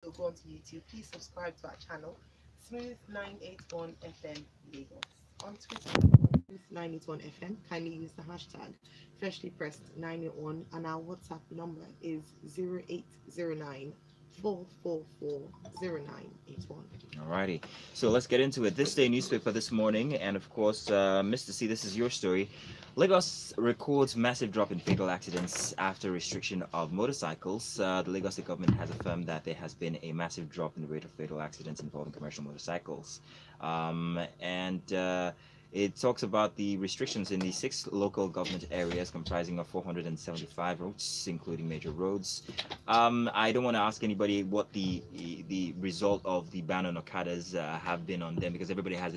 or go onto YouTube, please subscribe to our channel, Smooth981 FM Lagos. On Twitter, Smooth981 FM. Kindly use the hashtag Freshlypressed981, and our WhatsApp number is 0809 4440981. Alrighty, so let's get into it. This day newspaper this morning, and of course, Mr. C, this is your story. Lagos records massive drop in fatal accidents after restriction of motorcycles. The Lagos State government has affirmed that there has been a massive drop in the rate of fatal accidents involving commercial motorcycles. It talks about the restrictions in the 6 local government areas comprising of 475 routes, including major roads. I don't want to ask anybody what the result of the ban on Okadas have been on them, because everybody has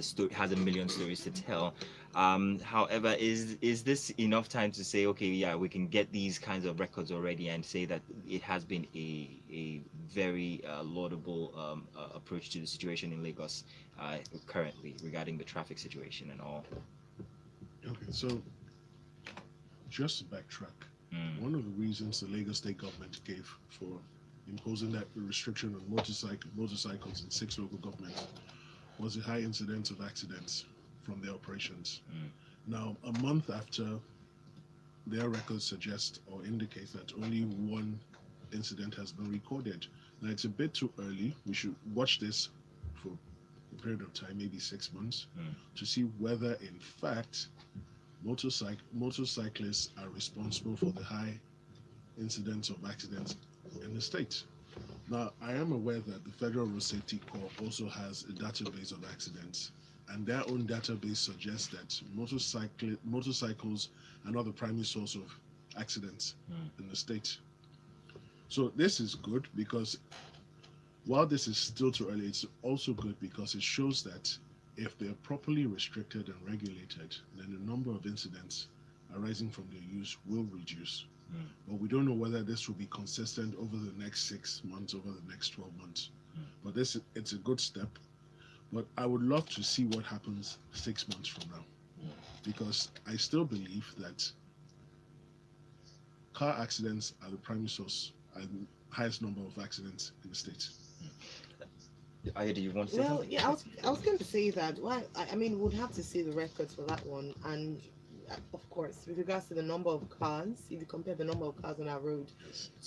a million stories to tell. However, is this enough time to say, okay, yeah, we can get these kinds of records already and say that it has been a very laudable approach to the situation in Lagos currently regarding the traffic situation and all? Okay, so just to backtrack, one of the reasons the Lagos State government gave for imposing that restriction on motorcycles in 6 local governments was the high incidence of accidents from their operations. Now, a month after, their records suggest or indicate that only 1 incident has been recorded. Now, it's a bit too early. We should watch this for a period of time, maybe 6 months, to see whether, in fact, motorcyclists are responsible for the high incidence of accidents in the state. Now, I am aware that the Federal Road Safety Corps also has a database of accidents, and their own database suggests that motorcycles are not the primary source of accidents in the state. So this is good, because while this is still too early, it's also good because it shows that if they're properly restricted and regulated, then the number of incidents arising from their use will reduce. But we don't know whether this will be consistent over the next 6 months, over the next 12 months. But it's a good step. But I would love to see what happens 6 months from now, because I still believe that car accidents are the primary source and highest number of accidents in the state. Aya, do you want to say Well, something? yeah, I was going to say that. Well, I mean, we'd have to see the records for that one, and of course, with regards to the number of cars, if you compare the number of cars on our road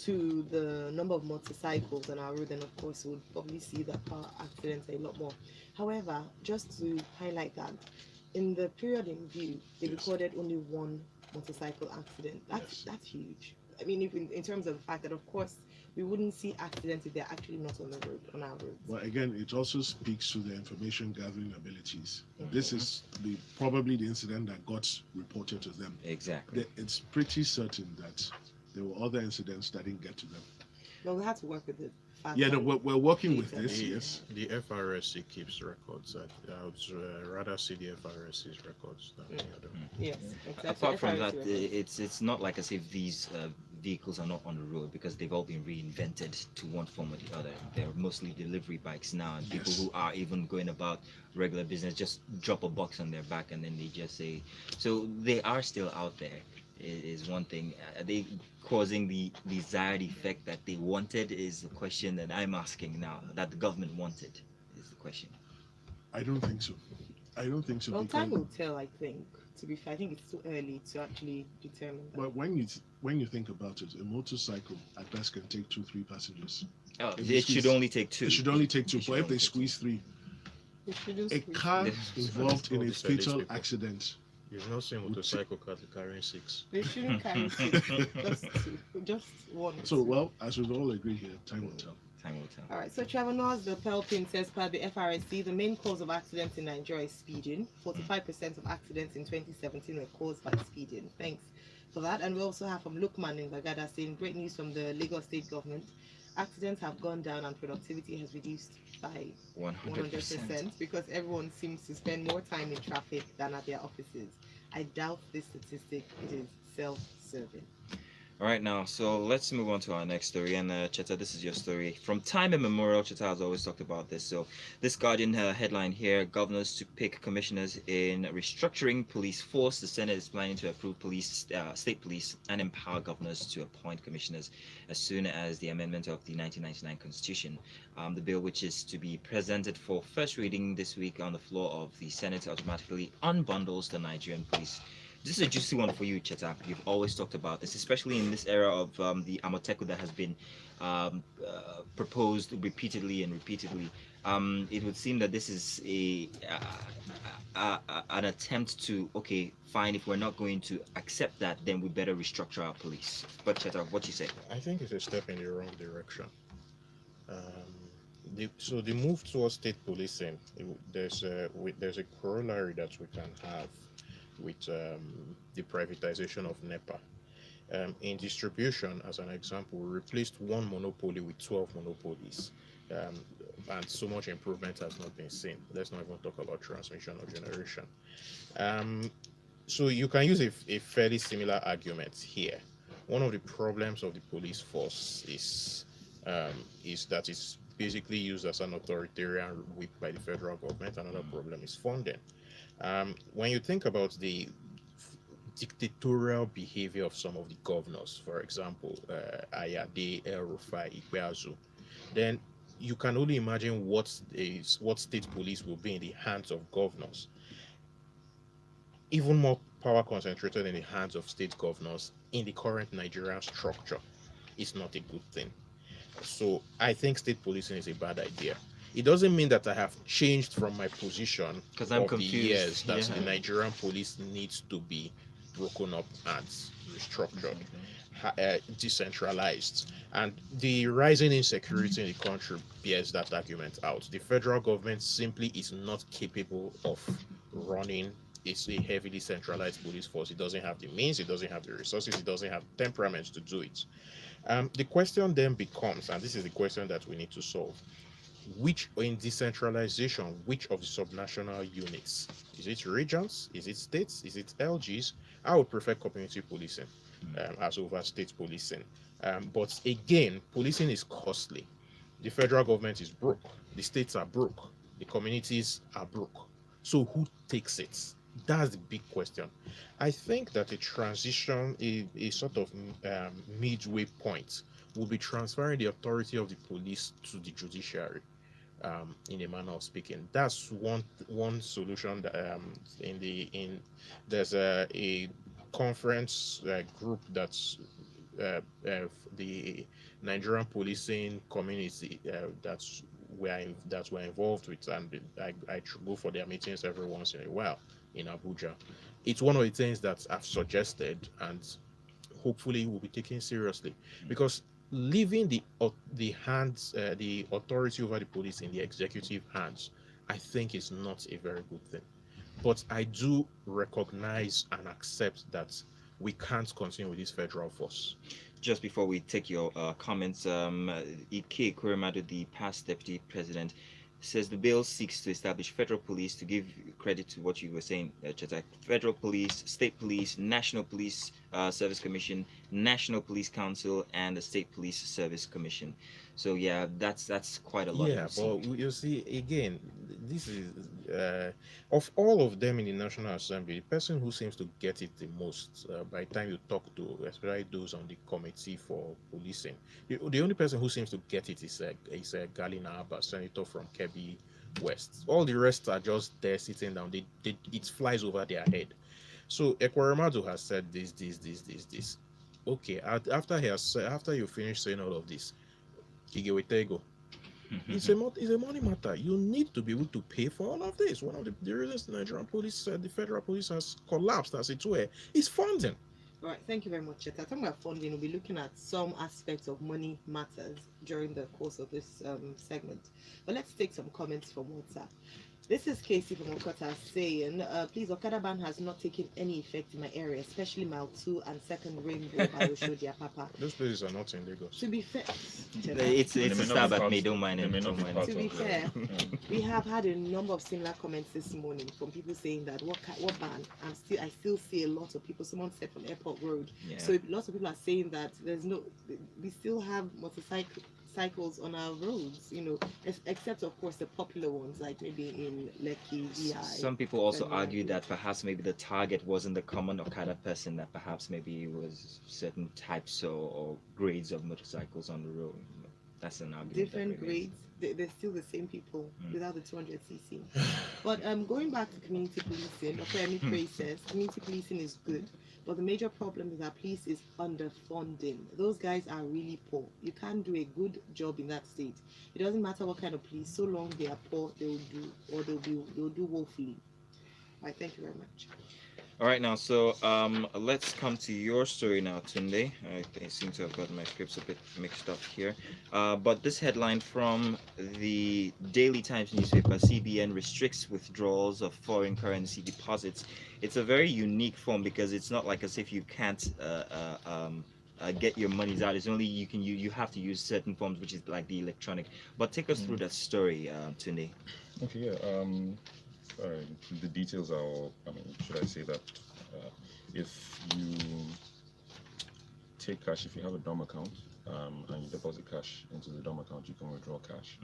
to the number of motorcycles on our road, then of course we'll probably see that car accidents are a lot more. However, just to highlight that, in the period in view, they recorded only 1 motorcycle accident. That's huge. I mean, if in terms of the fact that, of course, we wouldn't see accidents if they're actually not on the road, on our roads. Well, again, it also speaks to the information gathering abilities. This is probably the incident that got reported to them. Exactly. It's pretty certain that there were other incidents that didn't get to them. No, we had to work with it. Yeah, no, we're working with this, yes. The FRSC keeps records. I would rather see the FRSC's records than the other. Yes, exactly. Apart from that, it's not like as if these vehicles are not on the road, because they've all been reinvented to one form or the other. They're mostly delivery bikes now, and people who are even going about regular business just drop a box on their back and then they just say. So they are still out there. Is one thing. Are they causing the desired effect that they wanted? Is the question that I'm asking now. That the government wanted is the question. I don't think so. Well, time will tell, I think. To be fair, I think it's too early to actually determine that. But when you think about it, a motorcycle at best can take 2-3 passengers. Oh, it should only take 2. It should only take 2. But if they squeeze 3, a car involved in a fatal accident. You've not seen motorcycle cars carrying 6. They shouldn't carry 6, just 1. So, well, as we've all agreed here, time will tell. Time will tell. All right, so Trevor Noah's the Pelpin says, per the FRSC, the main cause of accidents in Nigeria is speeding. 45% of accidents in 2017 were caused by speeding. Thanks for that. And we also have from Lukman in Bagada saying, great news from the Lagos State government. Accidents have gone down and productivity has reduced by 100% because everyone seems to spend more time in traffic than at their offices. I doubt this statistic. It is self-serving. All right, now, so let's move on to our next story. And Cheta, this is your story. From time immemorial, Cheta has always talked about this. So, this Guardian headline here: governors to pick commissioners in restructuring police force. The Senate is planning to approve state police, and empower governors to appoint commissioners as soon as the amendment of the 1999 Constitution. The bill, which is to be presented for first reading this week on the floor of the Senate, automatically unbundles the Nigerian police. This is a juicy one for you, Cheta. You've always talked about this, especially in this era of the Amoteku that has been proposed repeatedly and repeatedly. It would seem that this is an attempt to, okay, fine, if we're not going to accept that, then we better restructure our police. But Cheta, what you say? I think it's a step in the wrong direction. So the move towards state policing, there's a corollary that we can have with the privatization of NEPA. In distribution, as an example, we replaced one monopoly with 12 monopolies, and so much improvement has not been seen. Let's not even talk about transmission or generation. So you can use a fairly similar argument here. One of the problems of the police force is that it's basically used as an authoritarian whip by the federal government. Another problem is funding. When you think about the dictatorial behavior of some of the governors, for example, Ayade, El Rufai, Ikpeazu, then you can only imagine what state police will be in the hands of governors. Even more power concentrated in the hands of state governors in the current Nigerian structure is not a good thing. So I think state policing is a bad idea. It doesn't mean that I have changed from my position Because I'm of the confused. years that Yeah. the Nigerian police needs to be broken up and restructured, decentralized. And the rising insecurity in the country bears that argument out. The federal government simply is not capable of running a heavily centralized police force. It doesn't have the means, it doesn't have the resources, it doesn't have temperament to do it. The question then becomes, and this is the question that we need to solve, which in decentralization, which of the subnational units? Is it regions? Is it states? Is it LGs? I would prefer community policing as over state policing. But again, policing is costly. The federal government is broke. The states are broke. The communities are broke. So who takes it? That's the big question. I think that a transition, a sort of midway point, will be transferring the authority of the police to the judiciary. In a manner of speaking, that's one solution. That there's a conference group that's the Nigerian policing community that we're involved with, and I go for their meetings every once in a while in Abuja. It's one of the things that I've suggested, and hopefully will be taken seriously, because leaving the authority over the police in the executive hands, I think is not a very good thing. But I do recognize and accept that we can't continue with this federal force. Just before we take your comments, Ike Kuremadu, the past deputy president, says the bill seeks to establish federal police. To give credit to what you were saying, Cheta, federal police, state police, national police service commission, national police council, and the state police service commission. So yeah, that's quite a lot. Yeah, but you see, again, this is of all of them in the National Assembly, the person who seems to get it the most, by the time you talk to, especially those on the committee for policing, the only person who seems to get it is Galina Abba, senator from Kebbi West. All the rest are just there sitting down. It flies over their head. So Ekweremadu has said this. Okay, after you finish saying all of this, Igewetego. It's a money matter. You need to be able to pay for all of this. One of the reasons the Nigerian police, the federal police has collapsed, as it were, is funding. All right, thank you very much, Cheta. Talking about funding, we'll be looking at some aspects of money matters during the course of this segment. But let's take some comments from WhatsApp. This is Casey from Okota saying, please, Okada ban has not taken any effect in my area, especially Mile 2 and Second Rainbow by Oshodia Papa. Those places are not in Lagos. To be fair, It's a stab at me, don't mind it. to be fair, we have had a number of similar comments this morning from people saying that what ban? I still see a lot of people. Someone said from Airport Road. Yeah. So lots of people are saying that we still have motorcycles on our roads, except of course the popular ones like maybe in Lekki, VI. Some people also argue that perhaps maybe the target wasn't the common Okada person, that perhaps maybe it was certain types or grades of motorcycles on the road. That's an argument. Different grades, they're still the same people without the 200cc. But going back to community policing, Dr. Emi Prey says community policing is good, but the major problem with our police is underfunding. Those guys are really poor. You can't do a good job in that state. It doesn't matter what kind of police, so long they are poor, they'll do woefully. All right, thank you very much. All right, now, so let's come to your story now, Tunde. I seem to have got my scripts a bit mixed up here. But this headline from the Daily Times newspaper, CBN restricts withdrawals of foreign currency deposits. It's a very unique form because it's not like as if you can't get your monies out. It's only you have to use certain forms, which is like the electronic. But take us through that story, Tunde. Okay, yeah. The details are, should I say that if you take cash, if you have a DOM account and you deposit cash into the DOM account, you can withdraw cash.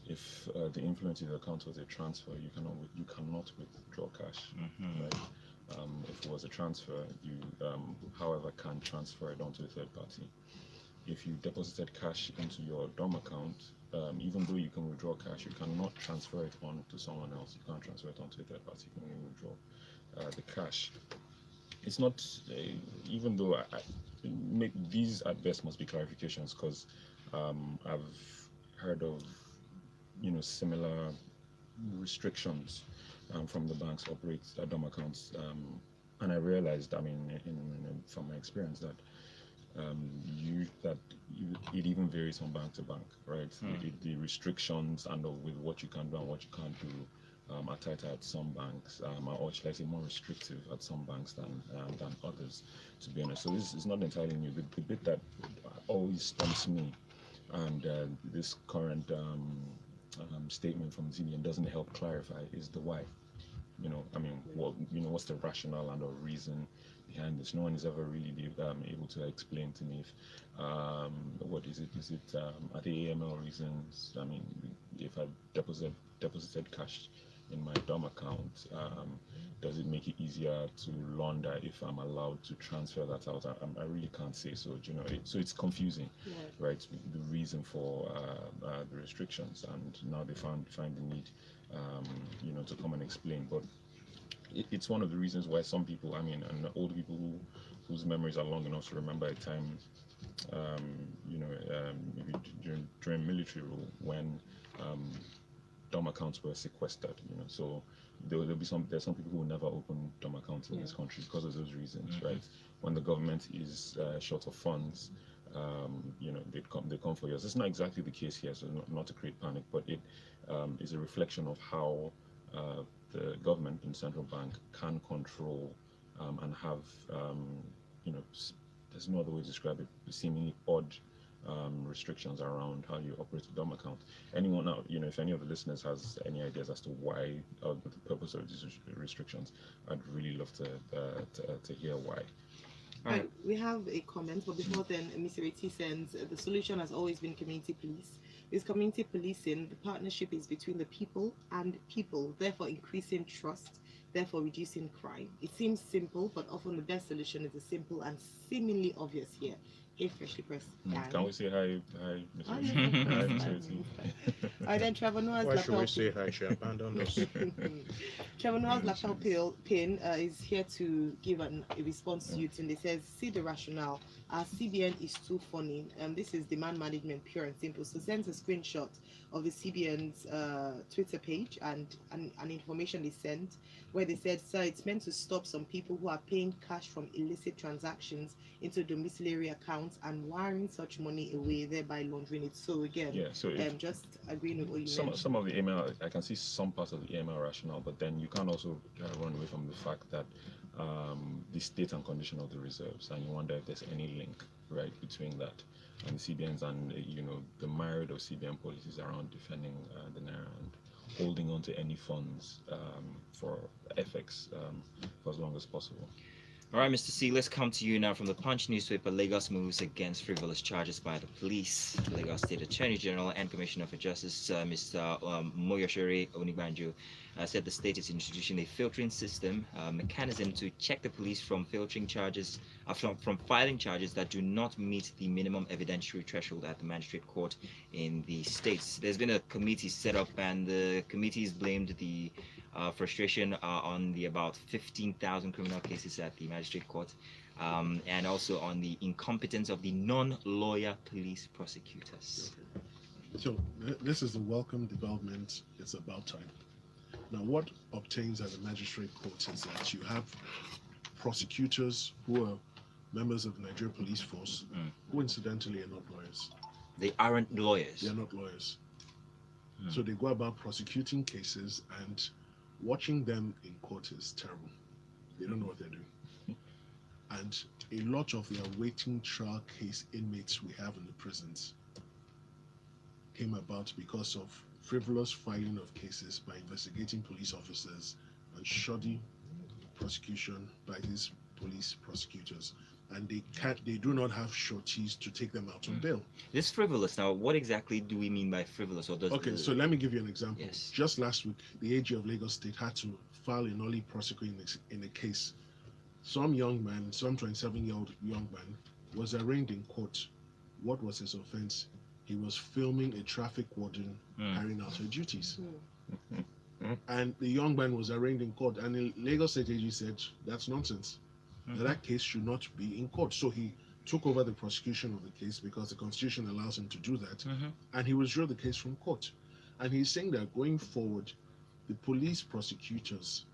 If the influence of the account was a transfer, you cannot withdraw cash. Right? If it was a transfer, you, however, can transfer it onto a third party. If you deposited cash into your DOM account, even though you can withdraw cash, you cannot transfer it on to someone else. You can't transfer it onto a third party. You can only withdraw the cash. It's not, even though these at best must be clarifications, because I've heard of similar restrictions from the banks operate DOM accounts, and I realized, from my experience that it even varies from bank to bank, right? The restrictions and with what you can do and what you can't do are tighter at some banks, or should I say more restrictive at some banks than others, to be honest. So this is not entirely new. The bit that always stumps me, and this current statement from CBN doesn't help clarify, is the why. What's the rationale and or reason behind this? No one is ever really able to explain to me what is it? Is it are the AML reasons? If I deposited cash in my DOM account, does it make it easier to launder if I'm allowed to transfer that out? I really can't say. So so it's confusing, right? The reason for the restrictions, and now they find the need, to come and explain. But it's one of the reasons why some people, and older people whose memories are long enough to remember a time, maybe during military rule when DOM accounts were sequestered. So there's some people who will never open DOM accounts in this country because of those reasons, right? When the government is short of funds, they come for yours. It's not exactly the case here, so not to create panic, but it is a reflection of how the government and central bank can control and have, there's no other way to describe it, seemingly odd restrictions around how you operate a DOM account. Anyone out, if any of the listeners has any ideas as to why, or the purpose of these restrictions, I'd really love to hear why. Right. We have a comment, but before then, Ms. Ireti sends, the solution has always been community police. With community policing, the partnership is between the people and people, therefore increasing trust, therefore reducing crime. It seems simple, but often the best solution is the simple and seemingly obvious here. Hey, Freshlypressed. Can we say hi, Mr. Hi, Hi, Mr. All Alright, then Trevor Noah's Why should we lapel say hi? She abandoned us. Trevor Noah's lapel pin is here to give a response to you. Tunde says, see the rationale. Our CBN is too funny. This is demand management, pure and simple. So sends a screenshot of the CBN's Twitter page and an information they sent where they said, sir, it's meant to stop some people who are paying cash from illicit transactions into domiciliary accounts and wiring such money away, thereby laundering it. So again, Yeah, so just agreeing with what you some mentioned. of the AML, I can see some parts of the AML rationale, but then you can't also run away from the fact that the state and condition of the reserves, and you wonder if there's any link right between that and the CBNs and the myriad of CBN policies around defending the naira and holding on to any funds for FX for as long as possible. All right, Mr. C, let's come to you now from the Punch newspaper. Lagos moves against frivolous charges by the police. Lagos State Attorney General and Commissioner for Justice, Mr. Moyoshere Onigbanjo, said the state is introducing a filtering system, mechanism to check the police from filtering charges, from filing charges that do not meet the minimum evidentiary threshold at the magistrate court in the states. There's been a committee set up, and the committee has blamed the frustration on the about 15,000 criminal cases at the magistrate court, and also on the incompetence of the non-lawyer police prosecutors. So this is a welcome development. It's about time. Now, what obtains at the magistrate court is that you have prosecutors who are members of the Nigerian police force, who incidentally are not lawyers. They aren't lawyers. They are not lawyers. So they go about prosecuting cases, and watching them in court is terrible. They don't know what they're doing. And a lot of the awaiting trial case inmates we have in the prisons came about because of frivolous filing of cases by investigating police officers and shoddy prosecution by these police prosecutors. And they do not have shorties to take them out on bail. This frivolous, now, what exactly do we mean by frivolous? Or does Okay, so let me give you an example. Yes. Just last week, the AG of Lagos State had to file a nollie prosecuting in a case. Some 27-year-old young man was arraigned in court. What was his offense? He was filming a traffic warden carrying out her duties. And the young man was arraigned in court, and the Lagos State AG said, that's nonsense. That case should not be in court. So he took over the prosecution of the case because the Constitution allows him to do that, and he withdrew the case from court. And he's saying that going forward, the police prosecutors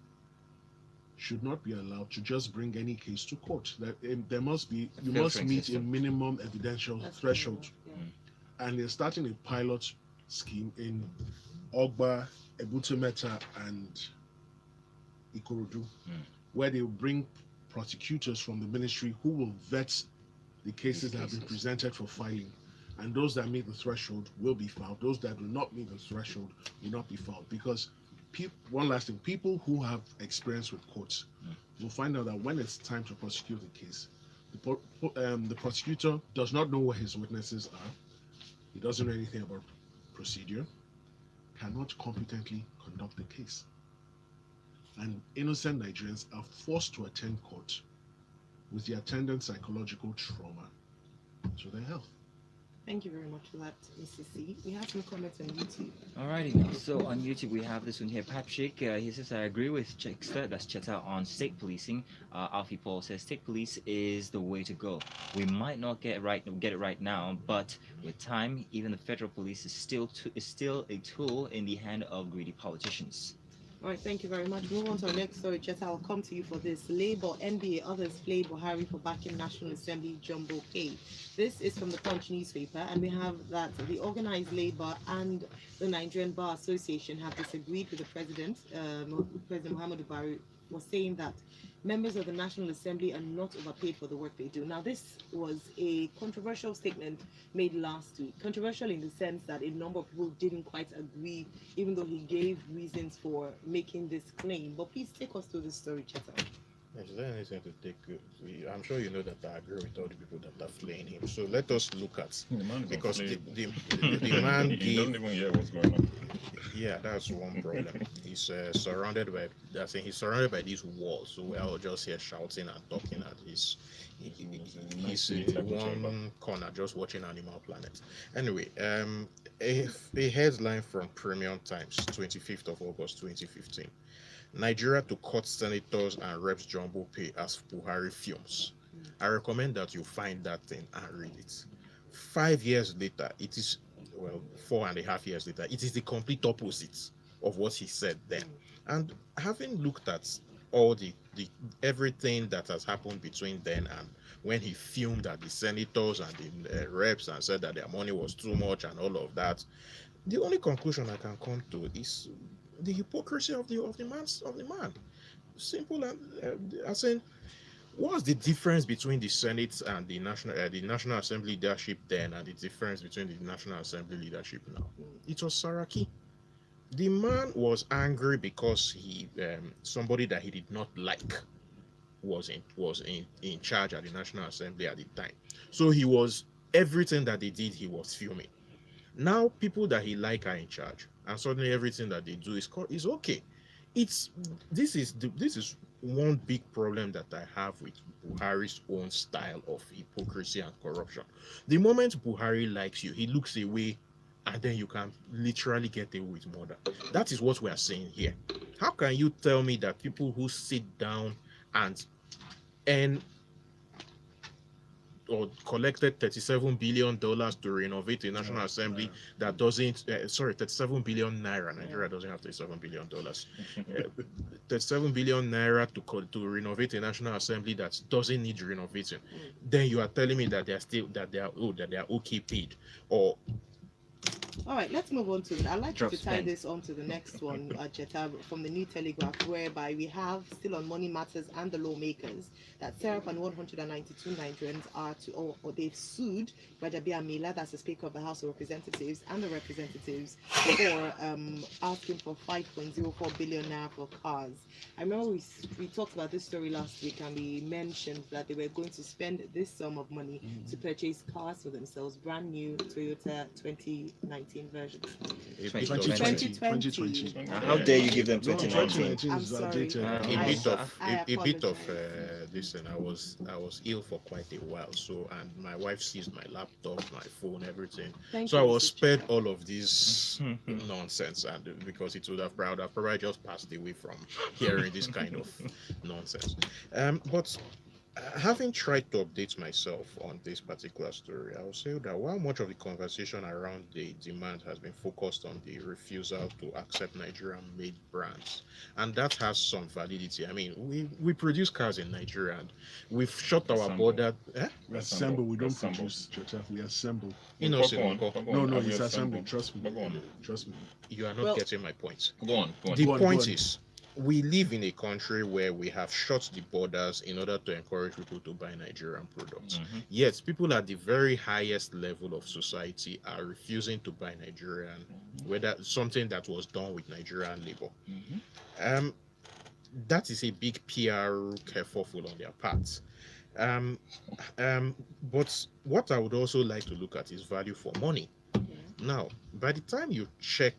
should not be allowed to just bring any case to court. That there must be, you must meet a minimum evidential threshold. And they're starting a pilot scheme in Ogba, Ebutemeta, and Ikorodu, where they will bring prosecutors from the ministry who will vet the cases that have been presented for filing. And those that meet the threshold will be filed. Those that do not meet the threshold will not be filed. Because one last thing, people who have experience with courts will find out that when it's time to prosecute the case, the prosecutor does not know what his witnesses are. He doesn't know anything about procedure, cannot competently conduct the case. And innocent Nigerians are forced to attend court with the attendant psychological trauma to their health. Thank you very much for that, Mr. C. We have some comments on YouTube. Alrighty, so on YouTube we have this one here. Patrick, he says, I agree with Chxta, that's Cheta, on state policing. Alfie Paul says, state police is the way to go. We might not get it right now, but with time, even the federal police is still a tool in the hand of greedy politicians. All right, thank you very much. Move on to our next story, Cheta. I'll come to you for this. Labour, NBA, others play Buhari for backing National Assembly jumbo pay. This is from the Punch newspaper, and we have that the organized Labour and the Nigerian Bar Association have disagreed with the President. President Muhammadu Buhari was saying that members of the National Assembly are not overpaid for the work they do. Now, this was a controversial statement made last week. Controversial in the sense that a number of people didn't quite agree, even though he gave reasons for making this claim. But please take us through this story, Cheta. Is there anything to take? I'm sure you know that I agree with all the people that are flaying him. So let us look at The man is because the unplayable. man He gave. doesn't even hear what's going on. Yeah, that's one problem. He's surrounded by. I think he's surrounded by these walls, so we're all just here shouting and talking at his. He's in one corner just watching Animal Planet. Anyway, a headline from Premium Times, 25th of August, 2015. Nigeria to cut senators and reps jumbo pay as Buhari fumes. I recommend that you find that thing and read it. 5 years later, it is, well, 4.5 years later, it is the complete opposite of what he said then. And having looked at all the everything that has happened between then and when he fumed at the senators and the reps and said that their money was too much and all of that, the only conclusion I can come to is the hypocrisy of the man. Simple and as in, what's the difference between the Senate and the National Assembly leadership then and the difference between the National Assembly leadership now? It was Saraki. The man was angry because he somebody that he did not like was in charge at the National Assembly at the time. So he was everything that they did, he was fuming. Now people that he like are in charge, and suddenly everything that they do is okay. This is one big problem that I have with Buhari's own style of hypocrisy and corruption. The moment Buhari likes you, he looks away, and then you can literally get away with murder. That is what we are saying here. How can you tell me that people who sit down and or collected $37 billion to renovate the National Assembly that doesn't, 37 billion naira. Nigeria doesn't have $37 billion. 37 billion naira to renovate a National Assembly that doesn't need renovating. Then you are telling me that they are okay paid, or all right, let's move on to. I'd like you to tie Spend. this on to the next one, Cheta, from the New Telegraph, whereby we have still on Money Matters and the lawmakers that Serap and 192 Nigerians are or they've sued Amila, that's the Speaker of the House of Representatives, and the representatives for asking for 5.04 billion naira for cars. I remember we talked about this story last week, and we mentioned that they were going to spend this sum of money to purchase cars for themselves, brand new Toyota 2019 version. 2020. How dare you give them No, 2019? 2019 I'm is sorry. outdated. a bit of apologize. this, and I was ill for quite a while. So, and my wife seized my laptop, my phone, everything. Thank So you, I was Mr. spared Cheta. all of this nonsense, and because it would have probably just passed away from hearing this kind of nonsense. But having tried to update myself on this particular story, I will say that while much of the conversation around the demand has been focused on the refusal to accept Nigerian-made brands, and that has some validity. I mean, we produce cars in Nigeria, and we've shut our Assemble. border. We assemble, we don't Assemble. produce, Cheta. We assemble. Innocent, No, it's assembly. Trust me. Trust me. you are not Well- getting my point. Go on. The Go on, point go on. is, we live in a country where we have shut the borders in order to encourage people to buy Nigerian products. Yet, people at the very highest level of society are refusing to buy Nigerian, whether something that was done with Nigerian labor. That is a big PR kerfuffle on their part. But what I would also like to look at is value for money. Now, by the time you check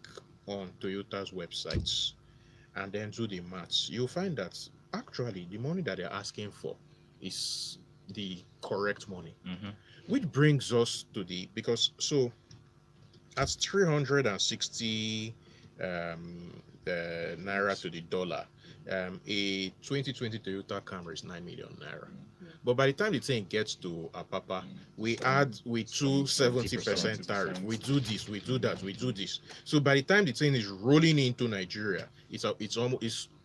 on Toyota's websites and then do the maths, you'll find that actually the money that they're asking for is the correct money. Which brings us to at 360 naira to the dollar, a 2020 Toyota Camry is 9 million naira. But by the time the thing gets to Apapa, we do 70% tariff. We do this, we do that, we do this. So by the time the thing is rolling into Nigeria, it's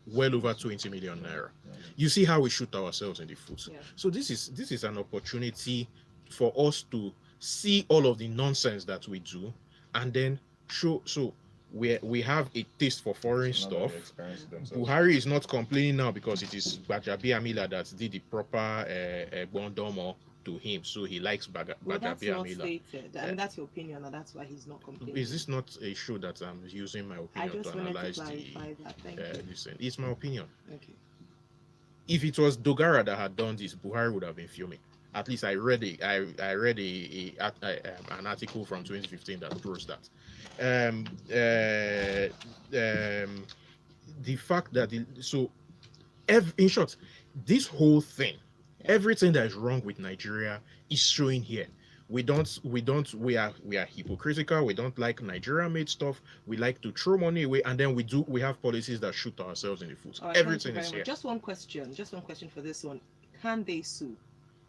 well over 20 million naira. You see how we shoot ourselves in the foot. Yeah. So this is an opportunity for us to see all of the nonsense that we do, and then show. So we have a taste for foreign stuff. Buhari is not complaining now because it is Amila that did the proper bondomo to him, so he likes Well, that's not Amila. stated. I mean, that's your opinion, and that's why he's not complaining. Is this not a show that I'm using my I opinion just to wanted to analyze clarify that. Thank you. listen, it's my opinion. Okay. if it was Dogara that had done this, Buhari would have been fuming. At least I read an article from 2015 that proves that. The fact that in short, this whole thing, everything that is wrong with Nigeria is showing here. We are hypocritical. We don't like Nigeria-made stuff. We like to throw money away, and then we have policies that shoot ourselves in the foot. Right, everything is here. Just one question for this one. Can they sue?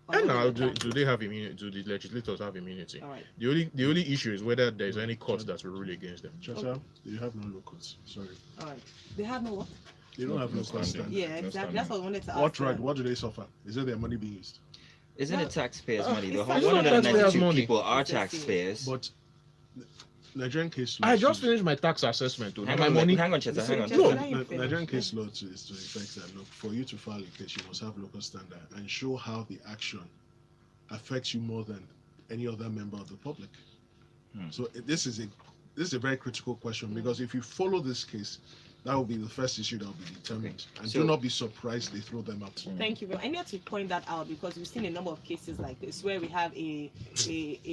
And now, do they have immunity? Do the legislators have immunity? All right. The only issue is whether there's any court that will rule against them. Cheta, you have no locals. Sorry. All right. They have no what? They don't have no standing. Yeah, exactly. That's what I wanted to ask. What right? What do they suffer? Is it their money being used? Isn't it taxpayers' money? The it's whole not 192 taxpayers' money. people are It's just taxpayers. But Nigerian case law. I just finished my tax assessment. Hang My on, money. hang on, Cheta, hang on. Cheta, No. let you finish. Nigerian case law is to the effect that look, for you to file a case, you must have local standard and show how the action affects you more than any other member of the public. So this is a very critical question because if you follow this case, that will be the first issue that will be determined. And So- do not be surprised they throw them out. Thank you very much. I need to point that out because we've seen a number of cases like this where we have a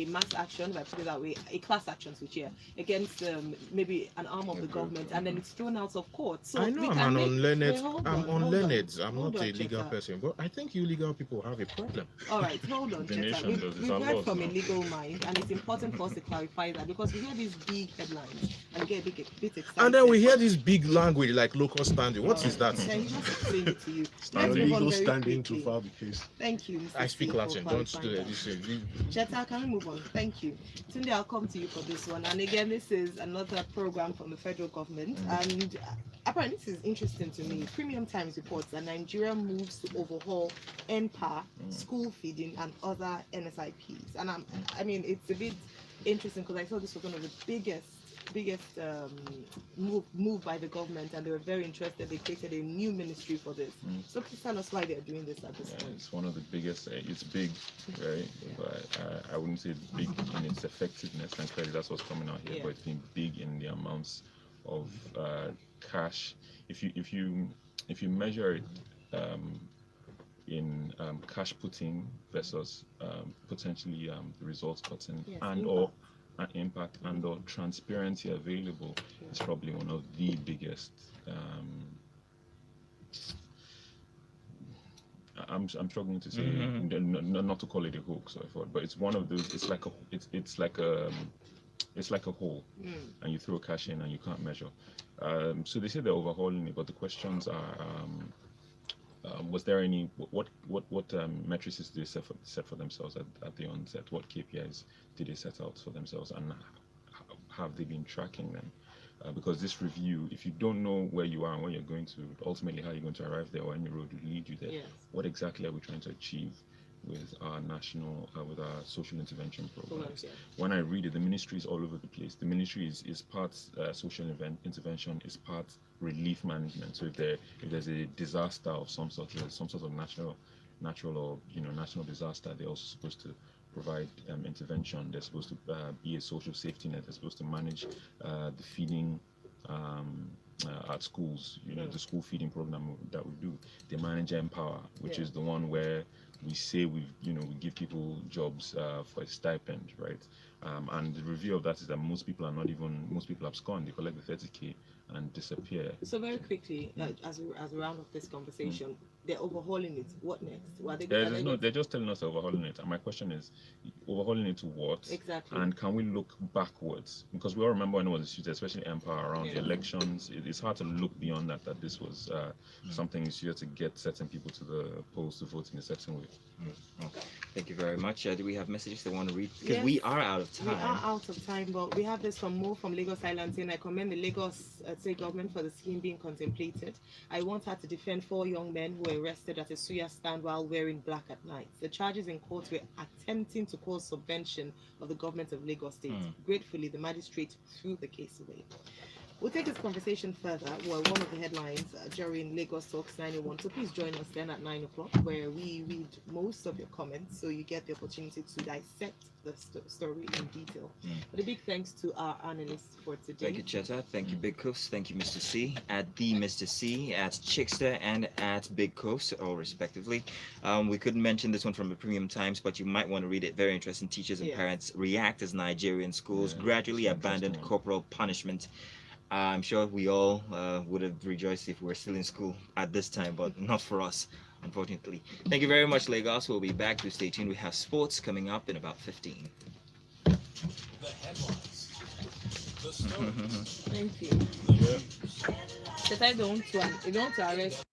mass action, if I put it that way, a class action switch here against maybe an arm of the government, and then it's thrown out of court. So I know we I'm can an make- unlearned. wait, hold I'm on, hold on. unlearned. I'm Hold not on, a legal Cheta. person, but I think you legal people have a problem. All right, hold on, The Cheta. nation We've, does. It's we've our heard laws from a now. legal mind, and it's important for us to clarify that because we hear these big headlines and get a bit excited. And then we hear this big language like local standing. What is that? Can you just explain it to you? Your Let's move on legal very standing to quickly. file the case. Thank you, Mr. I speak C, for Latin. Don't clarifying do that. this. Cheta, can we move on? Thank you. Tunde, I'll come to you for this one. And again, this is another program from the federal government. And apparently, this is interesting to me. Premium Times reports that Nigeria moves to overhaul NPA, school feeding, and other NSIPs. And I mean, it's a bit interesting because I thought this was one of the biggest move by the government, and they were very interested. They created a new ministry for this. So please tell us why they're doing this at this point. It's one of the biggest. It's big, right? But I wouldn't say big in its effectiveness, and clearly that's what's coming out here. Yeah. But it's been big in the amounts of cash. If you measure it in cash putting versus potentially the results gotten Yes, and or impact and or transparency available, is probably one of the biggest. I'm struggling to say not to call it a hoax or effort, but it's one of those. It's like a hole, and you throw cash in and you can't measure. So they say they're overhauling it, but the questions are: was there any what metrics did they set for themselves at the onset? What KPIs did they set out for themselves, and have they been tracking them? Because this review, if you don't know where you are and where you're going to, ultimately how you're going to arrive there or any road will lead you there, Yes. what exactly are we trying to achieve with our with our social intervention programs? Yeah. When I read it, the ministry is all over the place. The ministry is part social intervention, is part relief management. So if there's a disaster of some sort, there's some sort of natural or national disaster, they're also supposed to provide intervention. They're supposed to be a social safety net. They're supposed to manage the feeding at schools. The school feeding program that we do. They manage Empower, which is the one where we say we give people jobs for a stipend, right? And the review of that is that most people abscond. They collect the 30K and disappear. So very quickly, as we round off this conversation, they're overhauling it. What next? They're just telling us they're overhauling it. And my question is, overhauling it to what? Exactly. And can we look backwards? Because we all remember when it was issued, especially Empower around the elections. It's hard to look beyond that this was something issued to get certain people to the polls to vote in a certain way. Thank you very much. Do we have messages they want to read? Because Yes. we are out of time. We are out of time, but we have this from Mo from Lagos Island saying, I commend the Lagos state government for the scheme being contemplated. I want her to defend 4 young men who were arrested at a suya stand while wearing black at night. The charges in court were attempting to cause subvention of the government of Lagos State. Gratefully, the magistrate threw the case away. We'll take this conversation further. Well, one of the headlines during Lagos Talks 901. So please join us then at 9 o'clock, where we read most of your comments, so you get the opportunity to dissect the story in detail. But a big thanks to our analysts for today. Thank you, Cheta. Thank you, BigKufs. Thank you, Mr. C. At DMrCee, at Chxta, and at BigKufs, all respectively. We couldn't mention this one from the Premium Times, but you might want to read it. Very interesting. Teachers and parents react as Nigerian schools gradually abandoned corporal punishment. I'm sure we all would have rejoiced if we were still in school at this time, but not for us, unfortunately. Thank you very much, Lagos. We'll be back. To stay tuned. We have sports coming up in about 15. The headlines. The stories. Thank you. That I don't want to arrest